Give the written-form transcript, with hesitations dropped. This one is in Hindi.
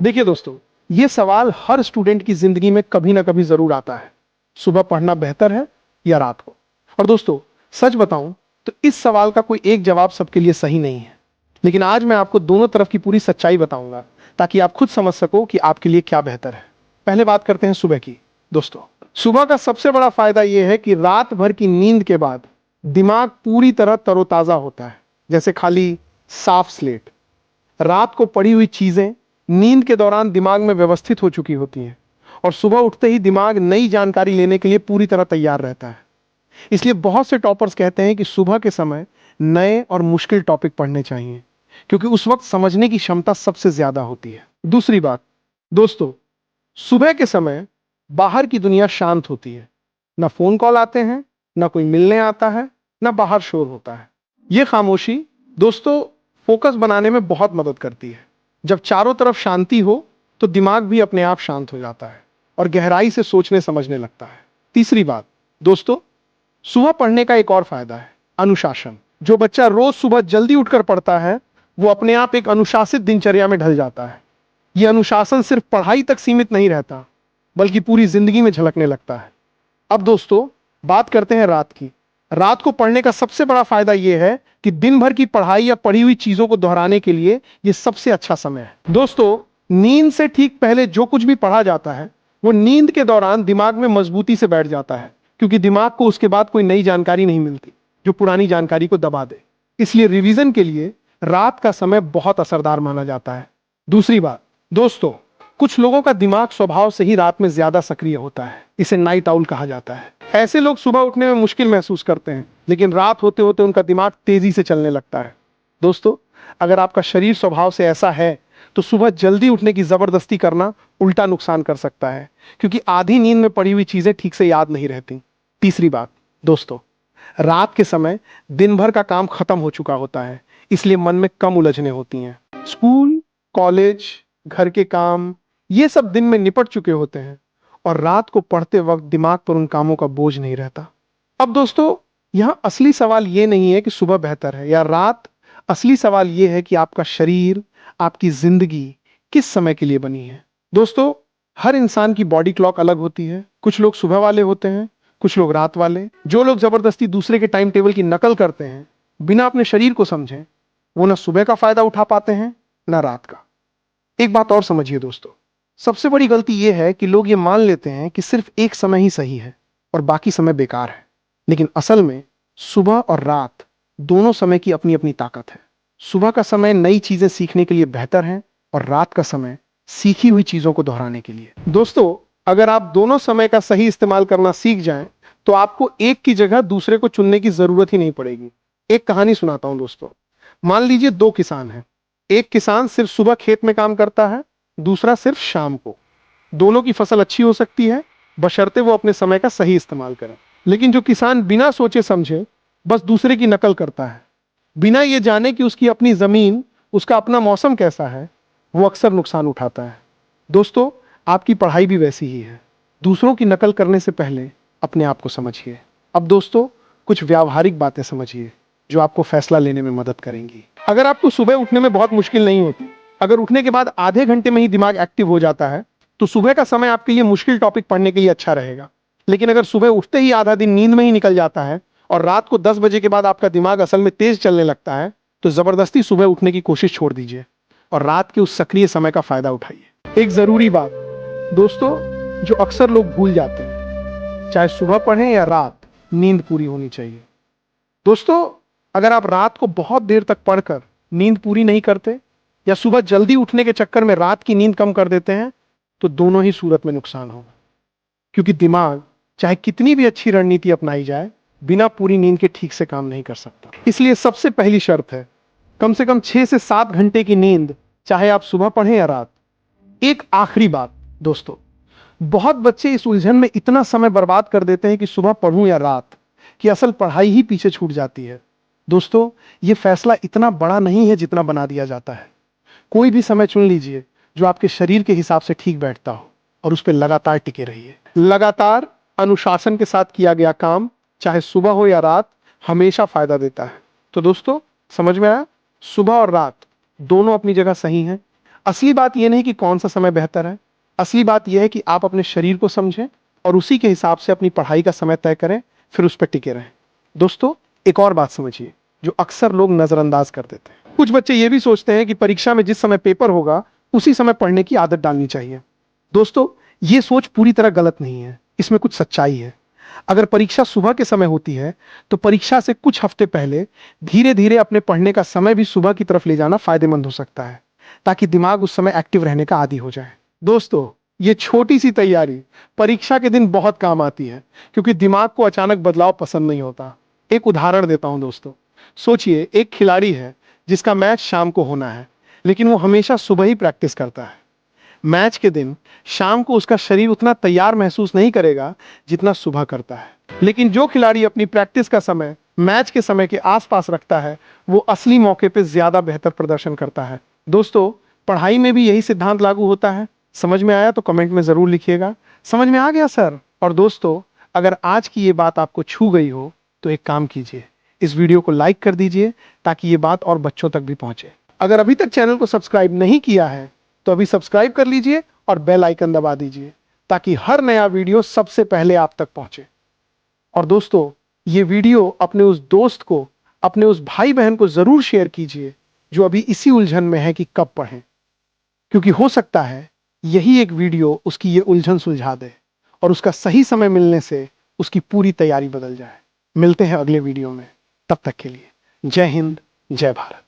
देखिए दोस्तों, ये सवाल हर स्टूडेंट की जिंदगी में कभी ना कभी जरूर आता है। सुबह पढ़ना बेहतर है या रात को? और दोस्तों, सच बताऊं तो इस सवाल का कोई एक जवाब सबके लिए सही नहीं है। लेकिन आज मैं आपको दोनों तरफ की पूरी सच्चाई बताऊंगा ताकि आप खुद समझ सको कि आपके लिए क्या बेहतर है। पहले बात करते हैं सुबह की। दोस्तों, सुबह का सबसे बड़ा फायदा यह है कि रात भर की नींद के बाद दिमाग पूरी तरह तरोताजा होता है, जैसे खाली साफ स्लेट। रात को पढ़ी हुई चीजें नींद के दौरान दिमाग में व्यवस्थित हो चुकी होती हैं और सुबह उठते ही दिमाग नई जानकारी लेने के लिए पूरी तरह तैयार रहता है। इसलिए बहुत से टॉपर्स कहते हैं कि सुबह के समय नए और मुश्किल टॉपिक पढ़ने चाहिए, क्योंकि उस वक्त समझने की क्षमता सबसे ज्यादा होती है। दूसरी बात, दोस्तों, सुबह के समय बाहर की दुनिया शांत होती है। ना फोन कॉल आते हैं, ना कोई मिलने आता है, ना बाहर शोर होता है। यह खामोशी दोस्तों फोकस बनाने में बहुत मदद करती है। जब चारों तरफ शांति हो तो दिमाग भी अपने आप शांत हो जाता है और गहराई से सोचने समझने लगता है। तीसरी बात, दोस्तों, सुबह पढ़ने का एक और फायदा है अनुशासन। जो बच्चा रोज सुबह जल्दी उठकर पढ़ता है वो अपने आप एक अनुशासित दिनचर्या में ढल जाता है। यह अनुशासन सिर्फ पढ़ाई तक सीमित नहीं रहता, बल्कि पूरी जिंदगी में झलकने लगता है। अब दोस्तों, बात करते हैं रात की। रात को पढ़ने का सबसे बड़ा फायदा यह है कि दिन भर की पढ़ाई या पढ़ी हुई चीजों को दोहराने के लिए यह सबसे अच्छा समय है। दोस्तों, नींद से ठीक पहले जो कुछ भी पढ़ा जाता है वो नींद के दौरान दिमाग में मजबूती से बैठ जाता है, क्योंकि दिमाग को उसके बाद कोई नई जानकारी नहीं मिलती जो पुरानी जानकारी को दबा दे। इसलिए रिवीजन के लिए रात का समय बहुत असरदार माना जाता है। दूसरी बात, दोस्तों, कुछ लोगों का दिमाग स्वभाव से ही रात में ज्यादा सक्रिय होता है। इसे नाइट आउल कहा जाता है। ऐसे लोग सुबह उठने में मुश्किल महसूस करते हैं, लेकिन रात होते होते उनका दिमाग तेजी से चलने लगता है। दोस्तों, अगर आपका शरीर स्वभाव से ऐसा है तो सुबह जल्दी उठने की जबरदस्ती करना उल्टा नुकसान कर सकता है, क्योंकि आधी नींद में पड़ी हुई चीजें ठीक से याद नहीं रहती। तीसरी बात, दोस्तों, रात के समय दिन भर का काम खत्म हो चुका होता है, इसलिए मन में कम उलझने होती हैं। स्कूल, कॉलेज, घर के काम, ये सब दिन में निपट चुके होते हैं और रात को पढ़ते वक्त दिमाग पर उन कामों का बोझ नहीं रहता। अब दोस्तों, यहां असली सवाल ये नहीं है कि सुबह बेहतर है या रात। असली सवाल ये है कि आपका शरीर, आपकी जिंदगी किस समय के लिए बनी है। दोस्तों, हर इंसान की बॉडी क्लॉक अलग होती है। कुछ लोग सुबह वाले होते हैं, कुछ लोग रात वाले। जो लोग जबरदस्ती दूसरे के टाइम टेबल की नकल करते हैं बिना अपने शरीर को समझे, वो ना सुबह का फायदा उठा पाते हैं ना रात का। एक बात और समझिए दोस्तों, सबसे बड़ी गलती यह है कि लोग ये मान लेते हैं कि सिर्फ एक समय ही सही है और बाकी समय बेकार है। लेकिन असल में सुबह और रात दोनों समय की अपनी अपनी ताकत है। सुबह का समय नई चीजें सीखने के लिए बेहतर है और रात का समय सीखी हुई चीजों को दोहराने के लिए। दोस्तों, अगर आप दोनों समय का सही इस्तेमाल करना सीख जाएं तो आपको एक की जगह दूसरे को चुनने की जरूरत ही नहीं पड़ेगी। एक कहानी सुनाता हूं दोस्तों। मान लीजिए दो किसान हैं। एक किसान सिर्फ सुबह खेत में काम करता है, दूसरा सिर्फ शाम को। दोनों की फसल अच्छी हो सकती है, बशर्ते वो अपने समय का सही इस्तेमाल करें। लेकिन जो किसान बिना सोचे समझे बस दूसरे की नकल करता है, बिना ये जाने कि उसकी अपनी जमीन, उसका अपना मौसम कैसा है, वो अक्सर नुकसान उठाता है। दोस्तों, आपकी पढ़ाई भी वैसी ही है। दूसरों की नकल करने से पहले अपने आप को समझिए। अब दोस्तों, कुछ व्यावहारिक बातें समझिए जो आपको फैसला लेने में मदद करेंगी। अगर आपको सुबह उठने में बहुत मुश्किल नहीं होती, अगर उठने के बाद आधे घंटे में ही दिमाग एक्टिव हो जाता है, तो सुबह का समय आपके लिए मुश्किल टॉपिक पढ़ने के लिए अच्छा रहेगा। लेकिन अगर सुबह उठते ही आधा दिन नींद में ही निकल जाता है और रात को 10 बजे के बाद आपका दिमाग असल में तेज चलने लगता है, तो जबरदस्ती सुबह उठने की कोशिश छोड़ दीजिए और रात के उस सक्रिय समय का फायदा उठाइए। एक जरूरी बात दोस्तों, जो अक्सर लोग भूल जाते हैं, चाहे सुबह पढ़ें या रात, नींद पूरी होनी चाहिए। दोस्तों, अगर आप रात को बहुत देर तक पढ़कर नींद पूरी नहीं करते या सुबह जल्दी उठने के चक्कर में रात की नींद कम कर देते हैं, तो दोनों ही सूरत में नुकसान होगा, क्योंकि दिमाग चाहे कितनी भी अच्छी रणनीति अपनाई जाए, बिना पूरी नींद के ठीक से काम नहीं कर सकता। इसलिए सबसे पहली शर्त है कम से कम 6 से 7 घंटे की नींद, चाहे आप सुबह पढ़ें या रात। एक आखिरी बात दोस्तों, बहुत बच्चे इस उलझन में इतना समय बर्बाद कर देते हैं कि सुबह पढ़ूं या रात, कि असल पढ़ाई ही पीछे छूट जाती है। दोस्तों, यह फैसला इतना बड़ा नहीं है जितना बना दिया जाता है। कोई भी समय चुन लीजिए जो आपके शरीर के हिसाब से ठीक बैठता हो और उस पर लगातार टिके रहिए। लगातार अनुशासन के साथ किया गया काम, चाहे सुबह हो या रात, हमेशा फायदा देता है। तो दोस्तों, समझ में आया? सुबह और रात दोनों अपनी जगह सही हैं। असली बात यह नहीं कि कौन सा समय बेहतर है, असली बात यह है कि आप अपने शरीर को समझें और उसी के हिसाब से अपनी पढ़ाई का समय तय करें, फिर उस पर टिके रहें। दोस्तों, एक और बात समझिए जो अक्सर लोग नजरअंदाज कर देते हैं। कुछ बच्चे ये भी सोचते हैं कि परीक्षा में जिस समय पेपर होगा उसी समय पढ़ने की आदत डालनी चाहिए। दोस्तों, ये सोच पूरी तरह गलत नहीं है, इसमें कुछ सच्चाई है। अगर परीक्षा सुबह के समय होती है तो परीक्षा से कुछ हफ्ते पहले धीरे धीरे अपने पढ़ने का समय भी सुबह की तरफ ले जाना फायदेमंद हो सकता है, ताकि दिमाग उस समय एक्टिव रहने का आदी हो जाए। दोस्तों, ये छोटी सी तैयारी परीक्षा के दिन बहुत काम आती है, क्योंकि दिमाग को अचानक बदलाव पसंद नहीं होता। एक उदाहरण देता हूं दोस्तों। सोचिए, एक खिलाड़ी है जिसका मैच शाम को होना है, लेकिन वो हमेशा सुबह ही प्रैक्टिस करता है। मैच के दिन शाम को उसका शरीर उतना तैयार महसूस नहीं करेगा जितना सुबह करता है। लेकिन जो खिलाड़ी अपनी प्रैक्टिस का समय मैच के समय के आसपास रखता है, वो असली मौके पे ज्यादा बेहतर प्रदर्शन करता है। दोस्तों, पढ़ाई में भी यही सिद्धांत लागू होता है। समझ में आया तो कमेंट में जरूर लिखिएगा, समझ में आ गया सर। और दोस्तों, अगर आज की ये बात आपको छू गई हो तो एक काम कीजिए, इस वीडियो को लाइक कर दीजिए ताकि ये बात और बच्चों तक भी पहुंचे। अगर अभी तक चैनल को सब्सक्राइब नहीं किया है तो अभी सब्सक्राइब कर लीजिए और बेल आइकन दबा दीजिए, ताकि हर नया वीडियो सबसे पहले आप तक पहुंचे। और दोस्तों, ये वीडियो अपने उस दोस्त को, अपने उस भाई बहन को जरूर शेयर कीजिए जो अभी इसी उलझन में है कि कब पढ़ें, क्योंकि हो सकता है यही एक वीडियो उसकी ये उलझन सुलझा दे और उसका सही समय मिलने से उसकी पूरी तैयारी बदल जाए। मिलते हैं अगले वीडियो में, तब तक के लिए जय हिंद, जय भारत।